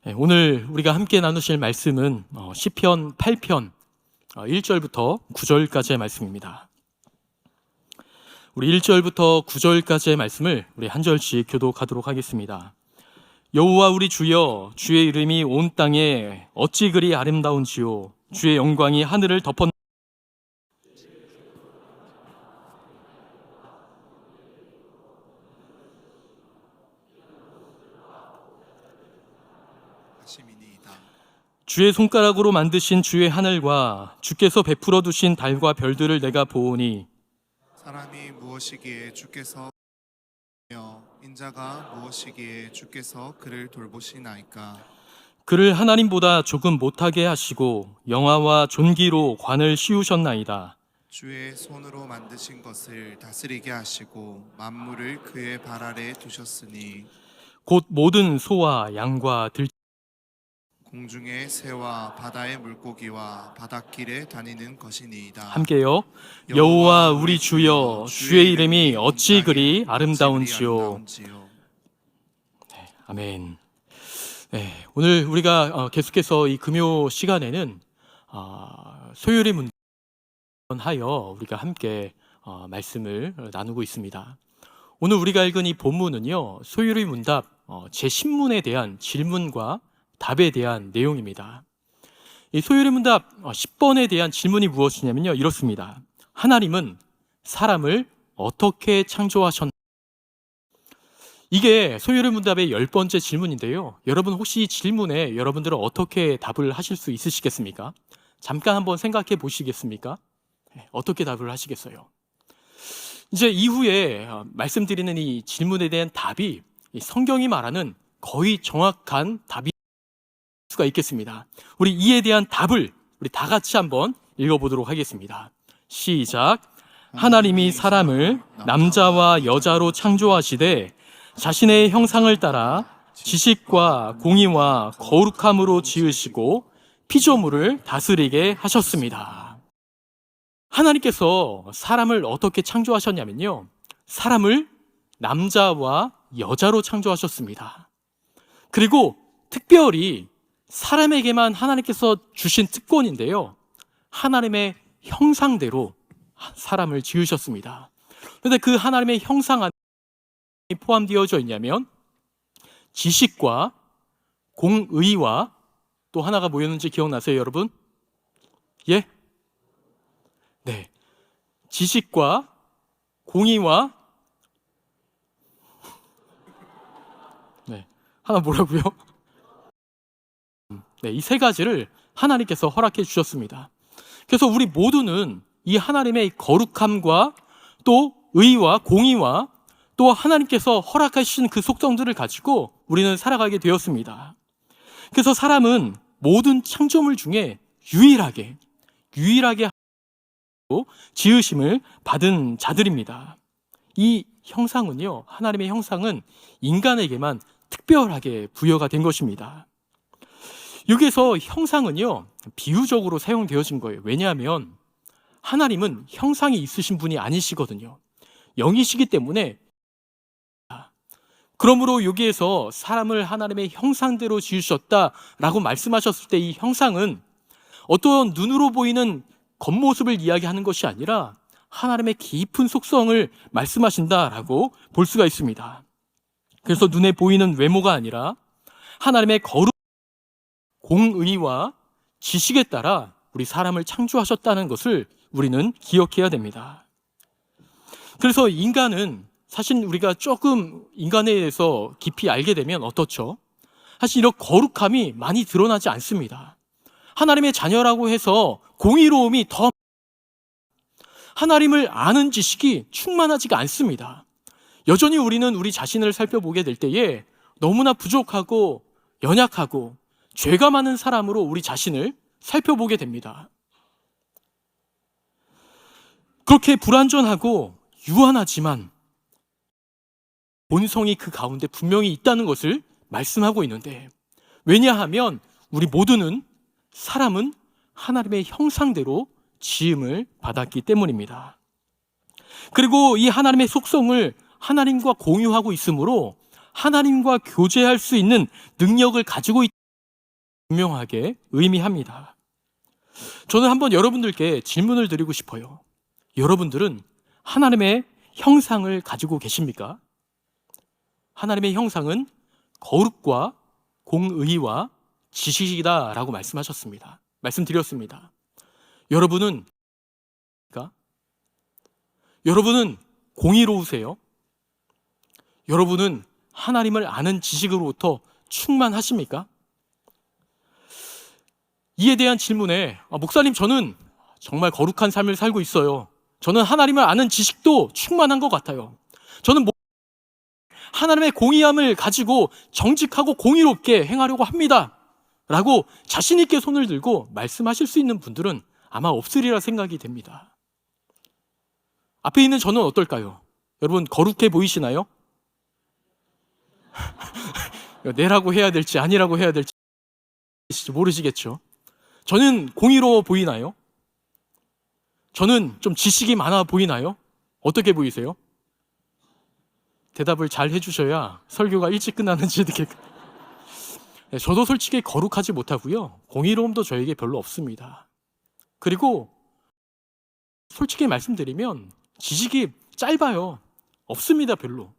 오늘 우리가 함께 나누실 말씀은 시편 8편 1절부터 9절까지의 말씀입니다. 우리 1절부터 9절까지의 말씀을 우리 한 절씩 교독하도록 하겠습니다. 여호와 우리 주여, 주의 이름이 온 땅에 어찌 그리 아름다운지요, 주의 영광이 하늘을 덮었. 주의 손가락으로 만드신 주의 하늘과 주께서 베풀어 두신 달과 별들을 내가 보오니, 사람이 무엇이기에 주께서 인자가 무엇이기에 주께서 그를 돌보시나이까. 그를 하나님보다 조금 못하게 하시고 영화와 존귀로 관을 씌우셨나이다. 주의 손으로 만드신 것을 다스리게 하시고 만물을 그의 발 아래 두셨으니 곧 모든 소와 양과 들, 공중의 새와 바다의 물고기와 바닷길에 다니는 것이니이다. 함께요. 여호와 우리 주여, 주의 이름이 어찌 그리 아름다운지요. 아멘. 네, 오늘 우리가 계속해서 이 금요 시간에는 소요리 문답하여 우리가 함께 말씀을 나누고 있습니다. 오늘 우리가 읽은 이 본문은요, 소요리 문답 제10문에 대한 질문과 답에 대한 내용입니다. 이 소요리 문답 10번에 대한 질문이 무엇이냐면요, 이렇습니다. 하나님은 사람을 어떻게 창조하셨나요? 이게 소요리 문답의 10번째 질문인데요. 여러분 혹시 이 질문에 여러분들은 어떻게 답을 하실 수 있으시겠습니까? 잠깐 한번 생각해 보시겠습니까? 어떻게 답을 하시겠어요? 이제 이후에 말씀드리는 이 질문에 대한 답이 성경이 말하는 거의 정확한 답이 수가 있겠습니다. 우리 이에 대한 답을 우리 다 같이 한번 읽어보도록 하겠습니다. 시작. 하나님이 사람을 남자와 여자로 창조하시되 자신의 형상을 따라 지식과 공의와 거룩함으로 지으시고 피조물을 다스리게 하셨습니다. 하나님께서 사람을 어떻게 창조하셨냐면요, 사람을 남자와 여자로 창조하셨습니다. 그리고 특별히 사람에게만 하나님께서 주신 특권인데요, 하나님의 형상대로 사람을 지으셨습니다. 그런데 그 하나님의 형상 안에 포함되어져 있냐면 지식과 공의와 또 하나가 뭐였는지 기억나세요, 여러분? 예? 네. 지식과 공의와 네. 하나 뭐라고요? 네, 이 세 가지를 하나님께서 허락해 주셨습니다. 그래서 우리 모두는 이 하나님의 거룩함과 또 의와 공의와 또 하나님께서 허락하신 그 속성들을 가지고 우리는 살아가게 되었습니다. 그래서 사람은 모든 창조물 중에 유일하게 지으심을 받은 자들입니다. 이 형상은요, 하나님의 형상은 인간에게만 특별하게 부여가 된 것입니다. 여기에서 형상은요, 비유적으로 사용되어진 거예요. 왜냐하면 하나님은 형상이 있으신 분이 아니시거든요. 영이시기 때문에. 그러므로 여기에서 사람을 하나님의 형상대로 지으셨다라고 말씀하셨을 때 이 형상은 어떤 눈으로 보이는 겉모습을 이야기하는 것이 아니라 하나님의 깊은 속성을 말씀하신다라고 볼 수가 있습니다. 그래서 눈에 보이는 외모가 아니라 하나님의 거룩, 공의와 지식에 따라 우리 사람을 창조하셨다는 것을 우리는 기억해야 됩니다. 그래서 인간은 사실 우리가 조금 인간에 대해서 깊이 알게 되면 어떻죠? 사실 이런 거룩함이 많이 드러나지 않습니다. 하나님의 자녀라고 해서 공의로움이 더 하나님을 아는 지식이 충만하지가 않습니다. 여전히 우리는 우리 자신을 살펴보게 될 때에 너무나 부족하고 연약하고 죄가 많은 사람으로 우리 자신을 살펴보게 됩니다. 그렇게 불완전하고 유한하지만 본성이 그 가운데 분명히 있다는 것을 말씀하고 있는데, 왜냐하면 우리 모두는 사람은 하나님의 형상대로 지음을 받았기 때문입니다. 그리고 이 하나님의 속성을 하나님과 공유하고 있으므로 하나님과 교제할 수 있는 능력을 가지고 분명하게 의미합니다. 저는 한번 여러분들께 질문을 드리고 싶어요. 여러분들은 하나님의 형상을 가지고 계십니까? 하나님의 형상은 거룩과 공의와 지식이다라고 말씀드렸습니다. 여러분은 공의로우세요? 여러분은 하나님을 아는 지식으로부터 충만하십니까? 이에 대한 질문에 목사님, 저는 정말 거룩한 삶을 살고 있어요. 저는 하나님을 아는 지식도 충만한 것 같아요. 저는 하나님의 공의함을 가지고 정직하고 공의롭게 행하려고 합니다 라고 자신 있게 손을 들고 말씀하실 수 있는 분들은 아마 없으리라 생각이 됩니다. 앞에 있는 저는 어떨까요? 여러분, 거룩해 보이시나요? 네라고 해야 될지 아니라고 해야 될지 모르시겠죠. 저는 공의로워 보이나요? 저는 좀 지식이 많아 보이나요? 어떻게 보이세요? 대답을 잘 해주셔야 설교가 일찍 끝나는지 이렇게. 저도 솔직히 거룩하지 못하고요, 공의로움도 저에게 별로 없습니다. 그리고 솔직히 말씀드리면 지식이 짧아요. 없습니다, 별로.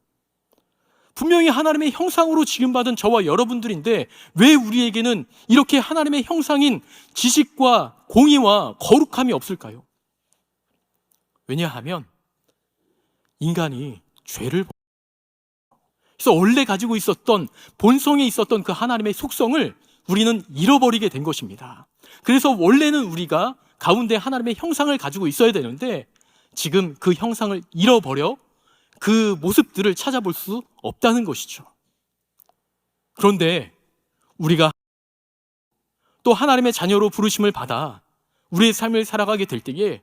분명히 하나님의 형상으로 지음받은 저와 여러분들인데 왜 우리에게는 이렇게 하나님의 형상인 지식과 공의와 거룩함이 없을까요? 왜냐하면 인간이 죄를, 그래서 원래 가지고 있었던 본성에 있었던 그 하나님의 속성을 우리는 잃어버리게 된 것입니다. 그래서 원래는 우리가 가운데 하나님의 형상을 가지고 있어야 되는데 지금 그 형상을 잃어버려 그 모습들을 찾아볼 수 없다는 것이죠. 그런데 우리가 또 하나님의 자녀로 부르심을 받아 우리의 삶을 살아가게 될 때에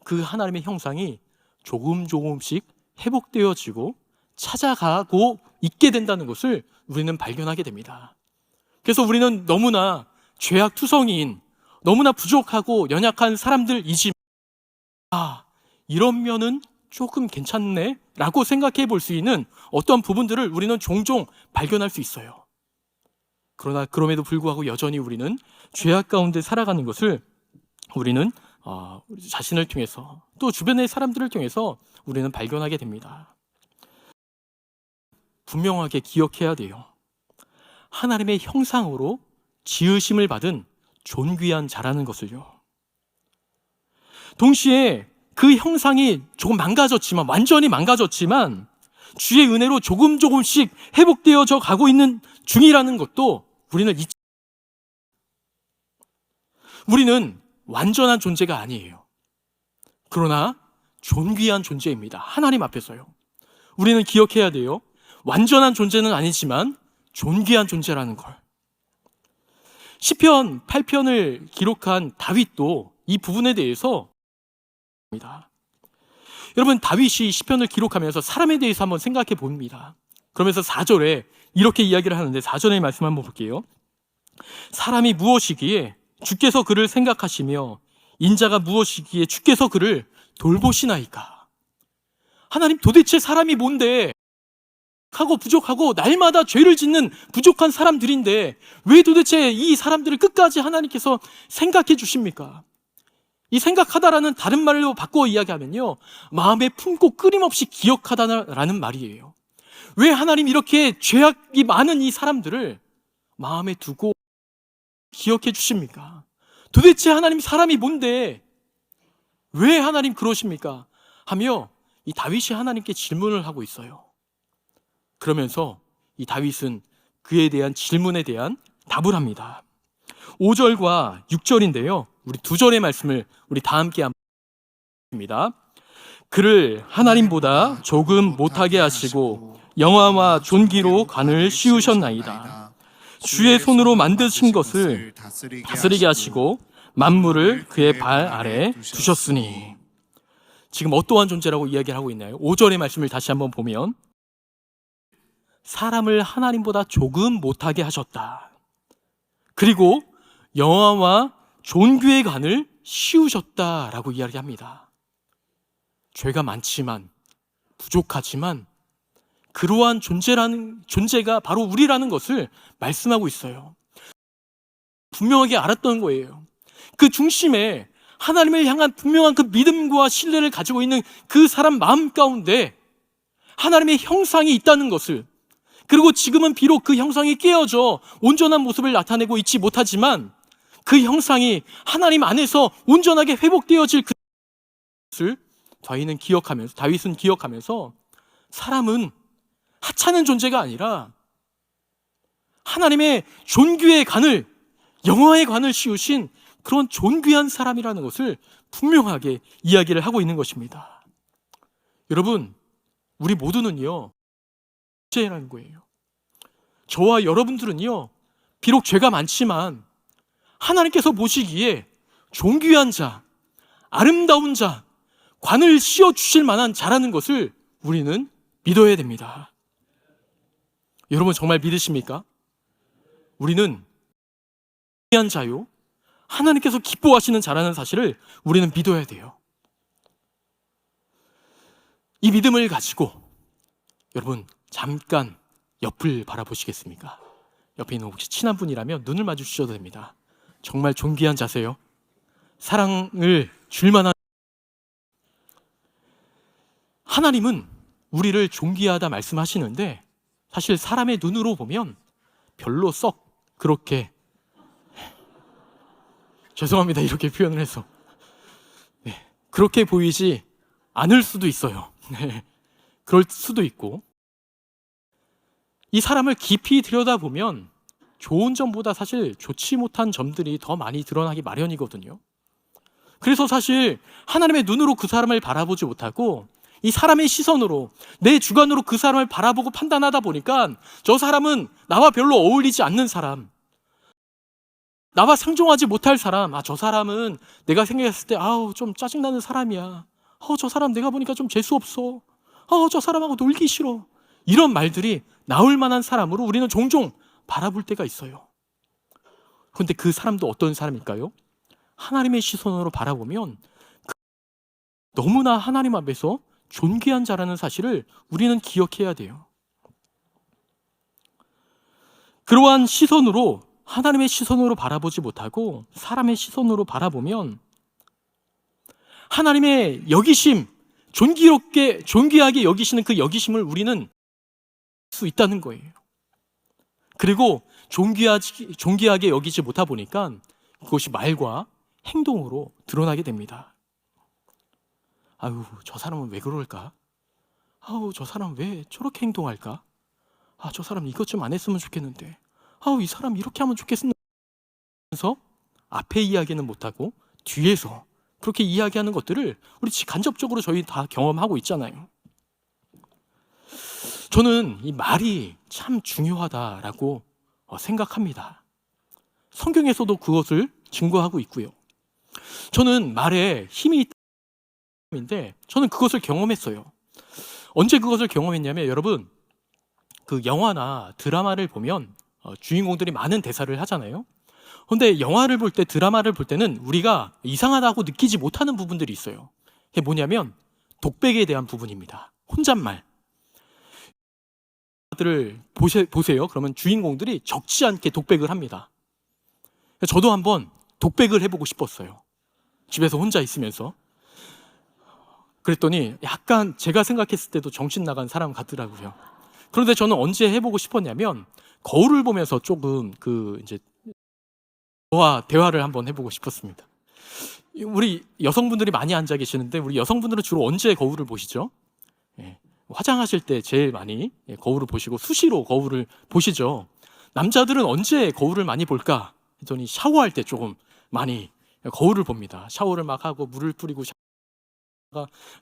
그 하나님의 형상이 조금씩 회복되어지고 찾아가고 있게 된다는 것을 우리는 발견하게 됩니다. 그래서 우리는 너무나 죄악투성이인, 너무나 부족하고 연약한 사람들이지만 이런 면은 조금 괜찮네 라고 생각해 볼 수 있는 어떤 부분들을 우리는 종종 발견할 수 있어요. 그러나 그럼에도 불구하고 여전히 우리는 죄악 가운데 살아가는 것을 우리는 우리 자신을 통해서 또 주변의 사람들을 통해서 우리는 발견하게 됩니다. 분명하게 기억해야 돼요. 하나님의 형상으로 지으심을 받은 존귀한 자라는 것을요. 동시에 그 형상이 조금 망가졌지만, 완전히 망가졌지만 주의 은혜로 조금씩 회복되어져 가고 있는 중이라는 것도 우리는 완전한 존재가 아니에요. 그러나 존귀한 존재입니다. 하나님 앞에서요. 우리는 기억해야 돼요. 완전한 존재는 아니지만 존귀한 존재라는 걸. 시편 8편을 기록한 다윗도 이 부분에 대해서 여러분, 다윗이 시편을 기록하면서 사람에 대해서 한번 생각해 봅니다. 그러면서 4절에 이렇게 이야기를 하는데 4절의 말씀 한번 볼게요. 사람이 무엇이기에 주께서 그를 생각하시며 인자가 무엇이기에 주께서 그를 돌보시나이까. 하나님, 도대체 사람이 뭔데 하고 부족하고 날마다 죄를 짓는 부족한 사람들인데 왜 도대체 이 사람들을 끝까지 하나님께서 생각해 주십니까? 이 생각하다라는 다른 말로 바꾸어 이야기하면요, 마음에 품고 끊임없이 기억하다라는 말이에요. 왜 하나님 이렇게 죄악이 많은 이 사람들을 마음에 두고 기억해 주십니까? 도대체 하나님, 사람이 뭔데 왜 하나님 그러십니까? 하며 이 다윗이 하나님께 질문을 하고 있어요. 그러면서 이 다윗은 그에 대한 질문에 대한 답을 합니다. 5절과 6절인데요, 우리 두 절의 말씀을 우리 다 함께 합니다. 그를 하나님보다 조금 못하게 하시고 영화와 존귀로 관을 씌우셨나이다. 주의 손으로 만드신 것을 다스리게 하시고 만물을 그의 발 아래 두셨으니. 지금 어떠한 존재라고 이야기를 하고 있나요? 5절의 말씀을 다시 한번 보면 사람을 하나님보다 조금 못하게 하셨다. 그리고 영화와 존귀의 관을 씌우셨다라고 이야기합니다. 죄가 많지만, 부족하지만 그러한 존재가 바로 우리라는 것을 말씀하고 있어요. 분명하게 알았던 거예요. 그 중심에 하나님을 향한 분명한 그 믿음과 신뢰를 가지고 있는 그 사람 마음 가운데 하나님의 형상이 있다는 것을, 그리고 지금은 비록 그 형상이 깨어져 온전한 모습을 나타내고 있지 못하지만 그 형상이 하나님 안에서 온전하게 회복되어질 그것을 다윗은 기억하면서 사람은 하찮은 존재가 아니라 하나님의 존귀의 관을, 영화의 관을 씌우신 그런 존귀한 사람이라는 것을 분명하게 이야기를 하고 있는 것입니다. 여러분, 우리 모두는요, 죄라는 거예요. 저와 여러분들은요, 비록 죄가 많지만 하나님께서 보시기에 존귀한 자, 아름다운 자, 관을 씌워주실 만한 자라는 것을 우리는 믿어야 됩니다. 여러분 정말 믿으십니까? 우리는 존귀한 자요, 하나님께서 기뻐하시는 자라는 사실을 우리는 믿어야 돼요. 이 믿음을 가지고 여러분 잠깐 옆을 바라보시겠습니까? 옆에 있는 혹시 친한 분이라면 눈을 마주치셔도 됩니다. 정말 존귀한 자세요. 사랑을 줄 만한, 하나님은 우리를 존귀하다 말씀하시는데 사실 사람의 눈으로 보면 별로 썩 그렇게, 죄송합니다 이렇게 표현을 해서, 그렇게 보이지 않을 수도 있어요. 그럴 수도 있고, 이 사람을 깊이 들여다보면 좋은 점보다 사실 좋지 못한 점들이 더 많이 드러나기 마련이거든요. 그래서 사실 하나님의 눈으로 그 사람을 바라보지 못하고 이 사람의 시선으로, 내 주관으로 그 사람을 바라보고 판단하다 보니까 저 사람은 나와 별로 어울리지 않는 사람, 나와 상종하지 못할 사람, 저 사람은 내가 생각했을 때 좀 짜증나는 사람이야, 저 사람 내가 보니까 좀 재수없어, 저 사람하고 놀기 싫어, 이런 말들이 나올 만한 사람으로 우리는 종종 바라볼 때가 있어요. 그런데 그 사람도 어떤 사람일까요? 하나님의 시선으로 바라보면 너무나 하나님 앞에서 존귀한 자라는 사실을 우리는 기억해야 돼요. 그러한 시선으로, 하나님의 시선으로 바라보지 못하고 사람의 시선으로 바라보면 하나님의 여기심, 존귀하게 여기시는 그 여기심을 우리는 알 수 있다는 거예요. 그리고 존귀하게 여기지 못하다 보니까 그것이 말과 행동으로 드러나게 됩니다. 저 사람은 왜 그럴까? 저 사람은 왜 저렇게 행동할까? 저 사람 이것 좀 안 했으면 좋겠는데, 이 사람 이렇게 하면 좋겠으면서 앞에 이야기는 못하고 뒤에서 그렇게 이야기하는 것들을 우리 간접적으로 저희 다 경험하고 있잖아요. 저는 이 말이 참 중요하다라고 생각합니다. 성경에서도 그것을 증거하고 있고요. 저는 말에 힘이 있는데 저는 그것을 경험했어요. 언제 그것을 경험했냐면, 여러분 그 영화나 드라마를 보면 주인공들이 많은 대사를 하잖아요. 그런데 영화를 볼 때, 드라마를 볼 때는 우리가 이상하다고 느끼지 못하는 부분들이 있어요. 그게 뭐냐면 독백에 대한 부분입니다. 혼잣말 들을 보세요. 그러면 주인공들이 적지 않게 독백을 합니다. 저도 한번 독백을 해보고 싶었어요. 집에서 혼자 있으면서. 그랬더니 약간 제가 생각했을 때도 정신 나간 사람 같더라고요. 그런데 저는 언제 해보고 싶었냐면, 거울을 보면서 조금 저와 대화를 한번 해보고 싶었습니다. 우리 여성분들이 많이 앉아 계시는데, 우리 여성분들은 주로 언제 거울을 보시죠? 화장하실 때 제일 많이 거울을 보시고 수시로 거울을 보시죠. 남자들은 언제 거울을 많이 볼까 했더니 샤워할 때 조금 많이 거울을 봅니다. 샤워를 막 하고 물을 뿌리고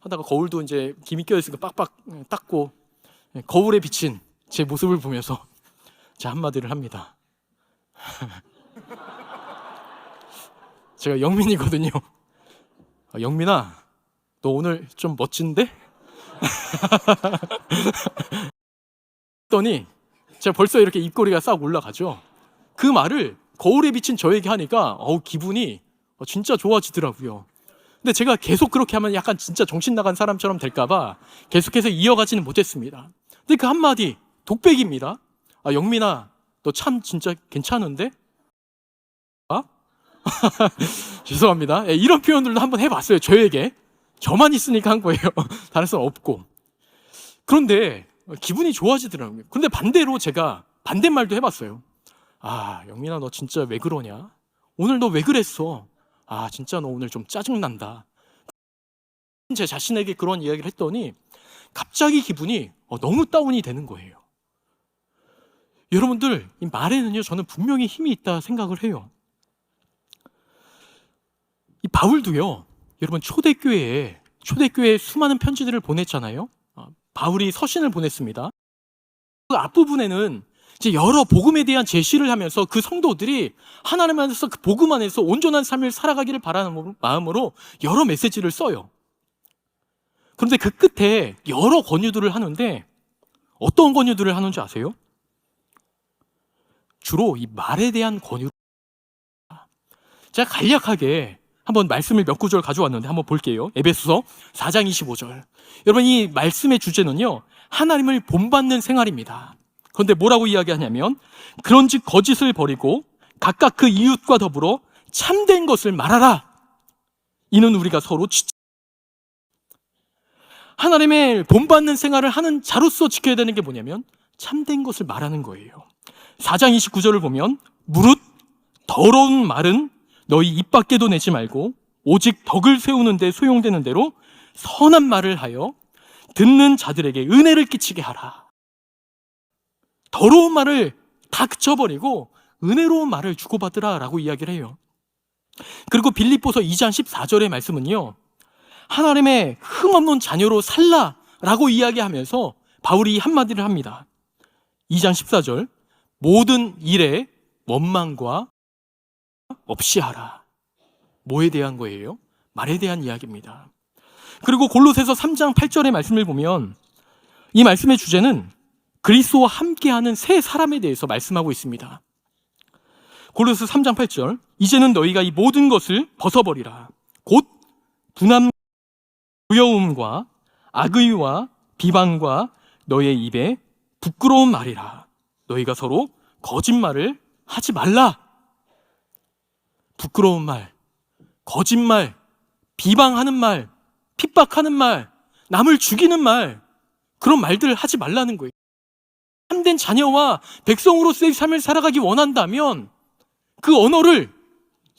하다가 거울도 이제 김이 껴있으니까 빡빡 닦고 거울에 비친 제 모습을 보면서 자, 한마디를 합니다. 제가 영민이거든요. 영민아, 너 오늘 좀 멋진데? 했더니 제가 벌써 이렇게 입꼬리가 싹 올라가죠. 그 말을 거울에 비친 저에게 하니까 기분이 진짜 좋아지더라고요. 근데 제가 계속 그렇게 하면 약간 진짜 정신 나간 사람처럼 될까봐 계속해서 이어가지는 못했습니다. 근데 그 한마디 독백입니다. 영민아, 너 참 진짜 괜찮은데? 죄송합니다. 예, 이런 표현들도 한번 해봤어요. 저에게. 저만 있으니까 한 거예요. 다른 사람 없고. 그런데 기분이 좋아지더라고요. 그런데 반대로 제가 반대말도 해봤어요. 아, 영민아, 너 진짜 왜 그러냐? 오늘 너 왜 그랬어? 아, 진짜 너 오늘 좀 짜증난다. 제 자신에게 그런 이야기를 했더니 갑자기 기분이 너무 다운이 되는 거예요. 여러분들, 이 말에는요, 저는 분명히 힘이 있다 생각을 해요. 이 바울도요, 여러분 초대교회에 수많은 편지들을 보냈잖아요. 바울이 서신을 보냈습니다. 그 앞부분에는 이제 여러 복음에 대한 제시를 하면서 그 성도들이 하나님 안에서 그 복음 안에서 온전한 삶을 살아가기를 바라는 마음으로 여러 메시지를 써요. 그런데 그 끝에 여러 권유들을 하는데 어떤 권유들을 하는지 아세요? 주로 이 말에 대한 권유. 제가 간략하게 한번 말씀을 몇 구절 가져왔는데 한번 볼게요. 에베소서 4장 25절. 여러분, 이 말씀의 주제는요, 하나님을 본받는 생활입니다. 그런데 뭐라고 이야기하냐면, 그런즉 거짓을 버리고 각각 그 이웃과 더불어 참된 것을 말하라. 이는 우리가 서로 하나님의 본받는 생활을 하는 자로서 지켜야 되는 게 뭐냐면 참된 것을 말하는 거예요. 4장 29절을 보면 무릇 더러운 말은 너희 입 밖에도 내지 말고 오직 덕을 세우는 데 소용되는 대로 선한 말을 하여 듣는 자들에게 은혜를 끼치게 하라. 더러운 말을 다 그쳐버리고 은혜로운 말을 주고받으라 라고 이야기를 해요. 그리고 빌립보서 2장 14절의 말씀은요, 하나님의 흠없는 자녀로 살라 라고 이야기하면서 바울이 한마디를 합니다. 2장 14절, 모든 일에 원망과 없이 하라. 뭐에 대한 거예요? 말에 대한 이야기입니다. 그리고 골로새서 3장 8절의 말씀을 보면 이 말씀의 주제는 그리스도와 함께하는 새 사람에 대해서 말씀하고 있습니다. 골로새서 3장 8절, 이제는 너희가 이 모든 것을 벗어버리라. 곧 분함, 부여움과 악의와 비방과 너의 입에 부끄러운 말이라. 너희가 서로 거짓말을 하지 말라. 부끄러운 말, 거짓말, 비방하는 말, 핍박하는 말, 남을 죽이는 말, 그런 말들을 하지 말라는 거예요. 참된 자녀와 백성으로서의 삶을 살아가기 원한다면 그 언어를,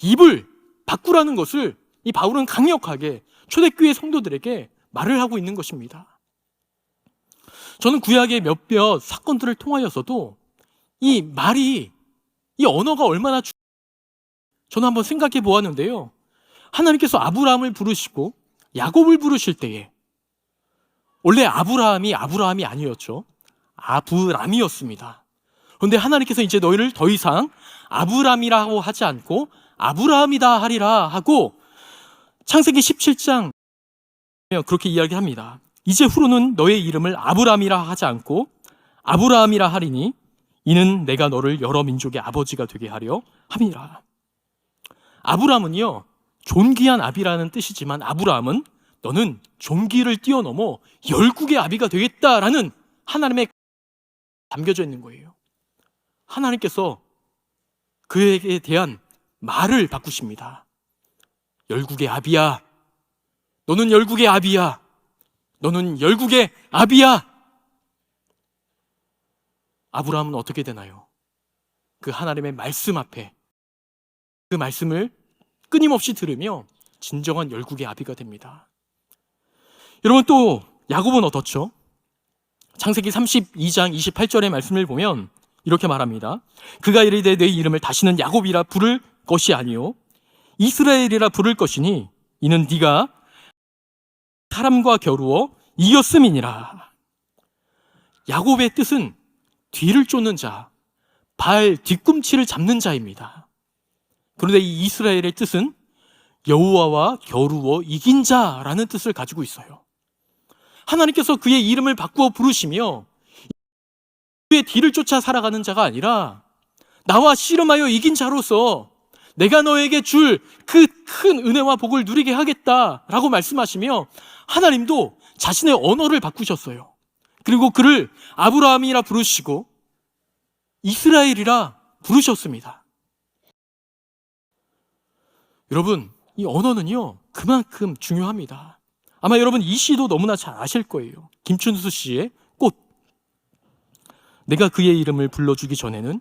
입을 바꾸라는 것을 이 바울은 강력하게 초대교회 성도들에게 말을 하고 있는 것입니다. 저는 구약의 몇몇 사건들을 통하여서도 이 말이, 이 언어가 얼마나 저는 한번 생각해 보았는데요. 하나님께서 아브라함을 부르시고 야곱을 부르실 때에 원래 아브라함이 아니었죠. 아브람이었습니다. 그런데 하나님께서 이제 너희를 더 이상 아브람이라고 하지 않고 아브라함이다 하리라 하고 창세기 17장 그렇게 이야기합니다. 이제 후로는 너의 이름을 아브람이라 하지 않고 아브라함이라 하리니 이는 내가 너를 여러 민족의 아버지가 되게 하려 함이라. 아브람은요, 존귀한 아비라는 뜻이지만 아브라함은 너는 존귀를 뛰어넘어 열국의 아비가 되겠다라는 하나님의 담겨져 있는 거예요. 하나님께서 그에게 대한 말을 바꾸십니다. 열국의 아비야. 너는 열국의 아비야. 너는 열국의 아비야. 아브라함은 어떻게 되나요? 그 하나님의 말씀 앞에 그 말씀을 끊임없이 들으며 진정한 열국의 아비가 됩니다. 여러분, 또 야곱은 어떻죠? 창세기 32장 28절의 말씀을 보면 이렇게 말합니다. 그가 이르되 내 이름을 다시는 야곱이라 부를 것이 아니요 이스라엘이라 부를 것이니 이는 네가 사람과 겨루어 이겼음이니라. 야곱의 뜻은 뒤를 쫓는 자, 발 뒤꿈치를 잡는 자입니다. 그런데 이 이스라엘의 뜻은 여호와와 겨루어 이긴 자라는 뜻을 가지고 있어요. 하나님께서 그의 이름을 바꾸어 부르시며 그의 뒤를 쫓아 살아가는 자가 아니라 나와 씨름하여 이긴 자로서 내가 너에게 줄 그 큰 은혜와 복을 누리게 하겠다라고 말씀하시며 하나님도 자신의 언어를 바꾸셨어요. 그리고 그를 아브라함이라 부르시고 이스라엘이라 부르셨습니다. 여러분, 이 언어는요, 그만큼 중요합니다. 아마 여러분 이 시도 너무나 잘 아실 거예요. 김춘수 씨의 꽃. 내가 그의 이름을 불러주기 전에는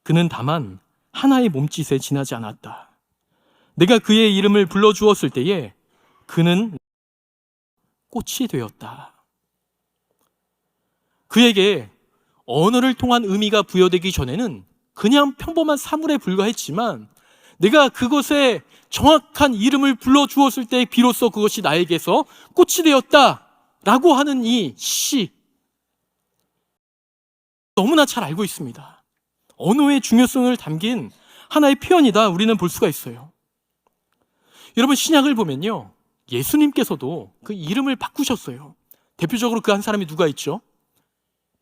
그는 다만 하나의 몸짓에 지나지 않았다. 내가 그의 이름을 불러주었을 때에 그는 꽃이 되었다. 그에게 언어를 통한 의미가 부여되기 전에는 그냥 평범한 사물에 불과했지만 내가 그것에 정확한 이름을 불러주었을 때 비로소 그것이 나에게서 꽃이 되었다라고 하는 이 시, 너무나 잘 알고 있습니다. 언어의 중요성을 담긴 하나의 표현이다 우리는 볼 수가 있어요. 여러분, 신약을 보면요, 예수님께서도 그 이름을 바꾸셨어요. 대표적으로 그 한 사람이 누가 있죠?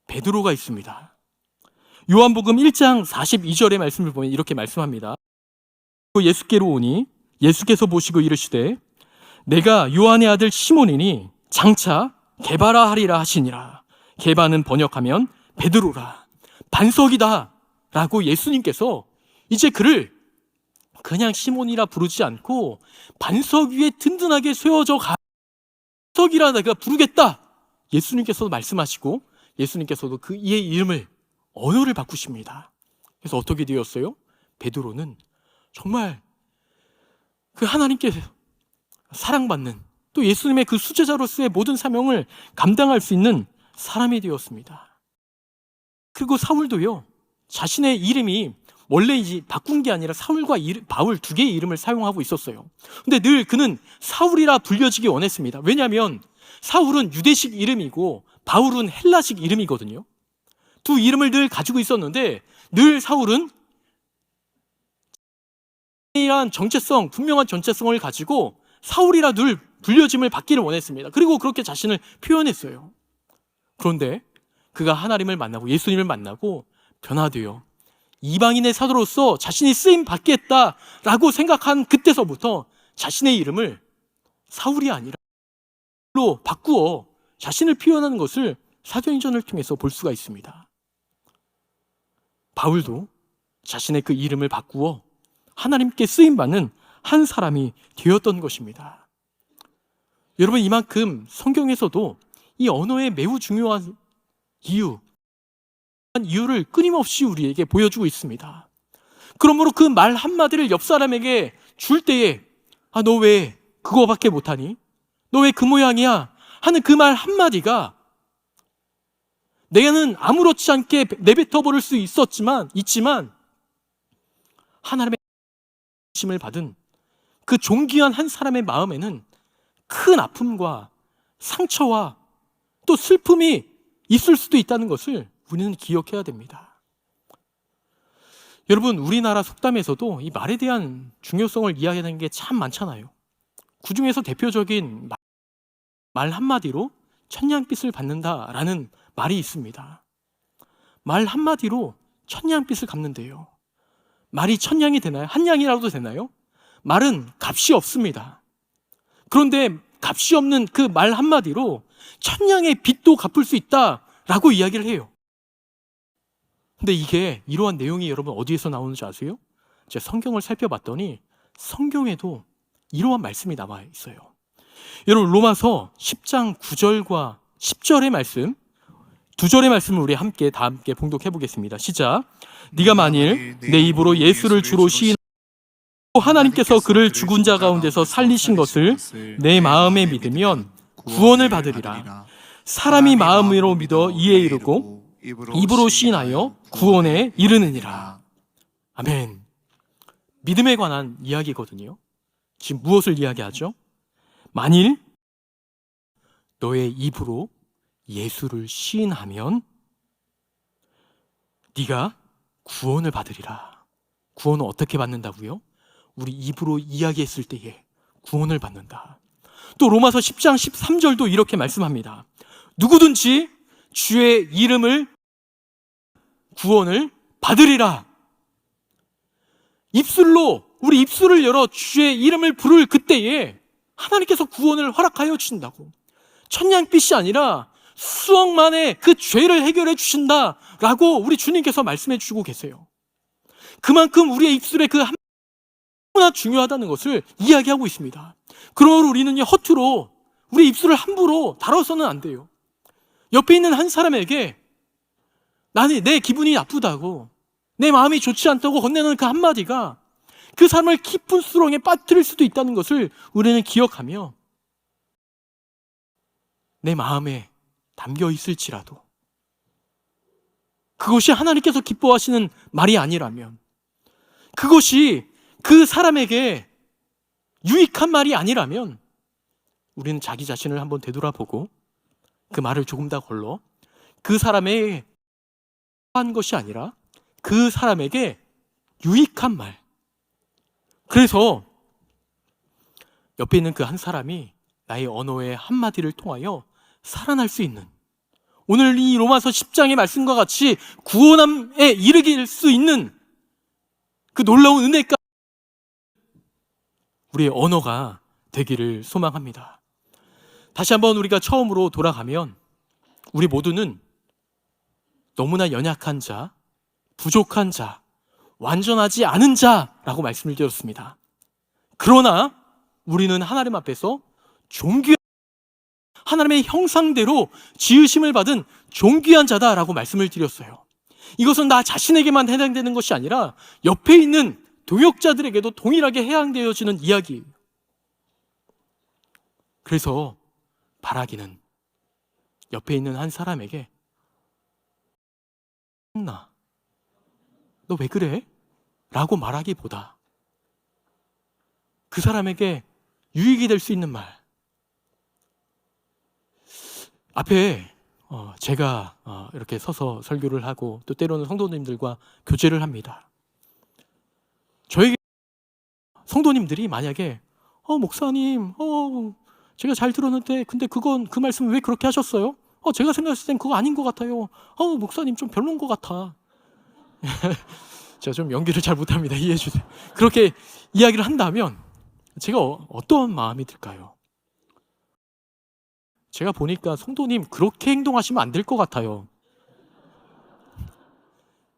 베드로가 있습니다. 요한복음 1장 42절의 말씀을 보면 이렇게 말씀합니다. 예수께로 오니 예수께서 보시고 이르시되 내가 요한의 아들 시몬이니 장차 게바라 하리라 하시니라. 게바는 번역하면 베드로라, 반석이다 라고 예수님께서 이제 그를 그냥 시몬이라 부르지 않고 반석 위에 든든하게 세워져 가, 반석이라 내가 부르겠다, 예수님께서도 말씀하시고 예수님께서도 그 이의 이름을, 언어를 바꾸십니다. 그래서 어떻게 되었어요? 베드로는 정말 그 하나님께 사랑받는, 또 예수님의 그 수제자로서의 모든 사명을 감당할 수 있는 사람이 되었습니다. 그리고 사울도요, 자신의 이름이 원래 이제 바꾼 게 아니라 사울과 바울 두 개의 이름을 사용하고 있었어요. 근데 늘 그는 사울이라 불려지기 원했습니다. 왜냐하면 사울은 유대식 이름이고 바울은 헬라식 이름이거든요. 두 이름을 늘 가지고 있었는데 늘 사울은 이란 정체성, 분명한 정체성을 가지고 사울이라 늘 불려짐을 받기를 원했습니다. 그리고 그렇게 자신을 표현했어요. 그런데 그가 하나님을 만나고 예수님을 만나고 변화되어 이방인의 사도로서 자신이 쓰임 받겠다라고 생각한 그때서부터 자신의 이름을 사울이 아니라 로 바꾸어 자신을 표현하는 것을 사도행전을 통해서 볼 수가 있습니다. 바울도 자신의 그 이름을 바꾸어 하나님께 쓰임받는 한 사람이 되었던 것입니다. 여러분, 이만큼 성경에서도 이 언어의 매우 중요한 이유를 끊임없이 우리에게 보여주고 있습니다. 그러므로 그 말 한마디를 옆 사람에게 줄 때에 너 왜 그거밖에 못하니? 너 왜 그 모양이야? 하는 그 말 한마디가 내가는 아무렇지 않게 내뱉어 버릴 수 있지만 하나님의 심을 받은 그 존귀한 한 사람의 마음에는 큰 아픔과 상처와 또 슬픔이 있을 수도 있다는 것을 우리는 기억해야 됩니다. 여러분, 우리나라 속담에서도 이 말에 대한 중요성을 이야기하는 게 참 많잖아요. 그 중에서 대표적인 말 한마디로 천냥빚을 받는다라는 말이 있습니다. 말 한마디로 천냥빚을 갚는데요. 말이 천냥이 되나요? 한 냥이라도 되나요? 말은 값이 없습니다. 그런데 값이 없는 그 말 한마디로 천냥의 빚도 갚을 수 있다라고 이야기를 해요. 근데 이게 이러한 내용이 여러분 어디에서 나오는지 아세요? 제가 성경을 살펴봤더니 성경에도 이러한 말씀이 나와 있어요. 여러분, 로마서 10장 9절과 10절의 말씀, 두 절의 말씀을 우리 다 함께 봉독해 보겠습니다. 시작. 네가 만일 내 입으로 예수를 주로 시인하고 하나님께서 그를 죽은 자 가운데서 살리신 것을 내 마음에 믿으면 구원을 받으리라. 사람이 마음으로 믿어 이에 이르고 입으로 시인하여 구원에 이르느니라. 아멘. 믿음에 관한 이야기거든요. 지금 무엇을 이야기하죠? 만일 너의 입으로 예수를 시인하면 네가 구원을 받으리라. 구원을 어떻게 받는다고요? 우리 입으로 이야기했을 때에 구원을 받는다. 또 로마서 10장 13절도 이렇게 말씀합니다. 누구든지 주의 이름을 구원을 받으리라. 우리 입술을 열어 주의 이름을 부를 그때에 하나님께서 구원을 허락하여 주신다고. 천냥빚이 아니라 수억만의 그 죄를 해결해 주신다라고 우리 주님께서 말씀해 주시고 계세요. 그만큼 우리의 입술에 그 너무나 중요하다는 것을 이야기하고 있습니다. 그러므로 우리는 허투루 우리 입술을 함부로 다뤄서는 안 돼요. 옆에 있는 한 사람에게 내 기분이 나쁘다고, 내 마음이 좋지 않다고 건네는 그 한마디가 그 사람을 깊은 수렁에 빠뜨릴 수도 있다는 것을 우리는 기억하며 내 마음에 담겨 있을지라도 그것이 하나님께서 기뻐하시는 말이 아니라면, 그것이 그 사람에게 유익한 말이 아니라면 우리는 자기 자신을 한번 되돌아보고 그 말을 조금 더 걸러 그 사람에게 한 것이 아니라 그 사람에게 유익한 말. 그래서 옆에 있는 그 한 사람이 나의 언어의 한마디를 통하여 살아날 수 있는, 오늘 이 로마서 10장의 말씀과 같이 구원함에 이르길 수 있는 그 놀라운 은혜가 우리의 언어가 되기를 소망합니다. 다시 한번 우리가 처음으로 돌아가면 우리 모두는 너무나 연약한 자, 부족한 자, 완전하지 않은 자라고 말씀을 드렸습니다. 그러나 우리는 하나님 앞에서 존귀한, 하나님의 형상대로 지으심을 받은 존귀한 자다라고 말씀을 드렸어요. 이것은 나 자신에게만 해당되는 것이 아니라 옆에 있는 동역자들에게도 동일하게 해당되어지는 이야기예요. 그래서 바라기는 옆에 있는 한 사람에게 너 왜 그래? 라고 말하기보다 그 사람에게 유익이 될 수 있는 말. 앞에 제가 이렇게 서서 설교를 하고 또 때로는 성도님들과 교제를 합니다. 저에게 성도님들이 만약에 목사님 제가 잘 들었는데 근데 그 말씀 왜 그렇게 하셨어요? 제가 생각했을 땐 그거 아닌 것 같아요. 목사님 좀 별론 것 같아. 제가 좀 연기를 잘 못합니다. 이해해 주세요. 그렇게 이야기를 한다면 제가 어떤 마음이 들까요? 제가 보니까 성도님 그렇게 행동하시면 안 될 것 같아요.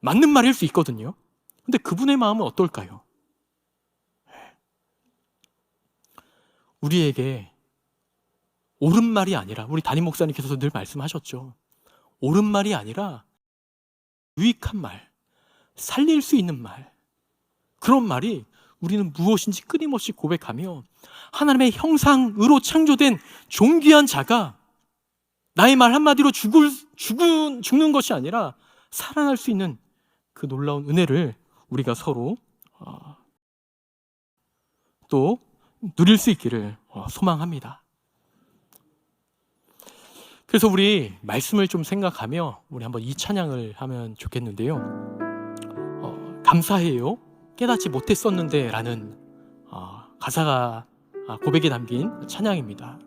맞는 말일 수 있거든요. 근데 그분의 마음은 어떨까요? 우리에게 옳은 말이 아니라, 우리 담임 목사님께서도 늘 말씀하셨죠. 옳은 말이 아니라 유익한 말, 살릴 수 있는 말, 그런 말이 우리는 무엇인지 끊임없이 고백하며 하나님의 형상으로 창조된 존귀한 자가 나의 말 한마디로 죽는 것이 아니라 살아날 수 있는 그 놀라운 은혜를 우리가 서로 또 누릴 수 있기를 소망합니다. 그래서 우리 말씀을 좀 생각하며 우리 한번 이 찬양을 하면 좋겠는데요. 감사해요, 깨닫지 못했었는데 라는 가사가 고백에 담긴 찬양입니다.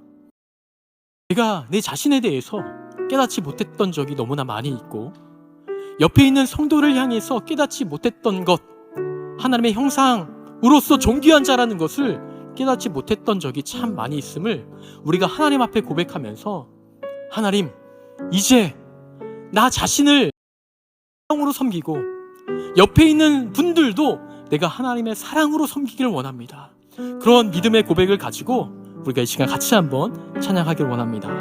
내가 내 자신에 대해서 깨닫지 못했던 적이 너무나 많이 있고, 옆에 있는 성도를 향해서 깨닫지 못했던 것, 하나님의 형상으로서 존귀한 자라는 것을 깨닫지 못했던 적이 참 많이 있음을 우리가 하나님 앞에 고백하면서, 하나님, 이제 나 자신을 사랑으로 섬기고 옆에 있는 분들도 내가 하나님의 사랑으로 섬기기를 원합니다. 그런 믿음의 고백을 가지고 우리가 이 시간 같이 한번 찬양하기를 원합니다.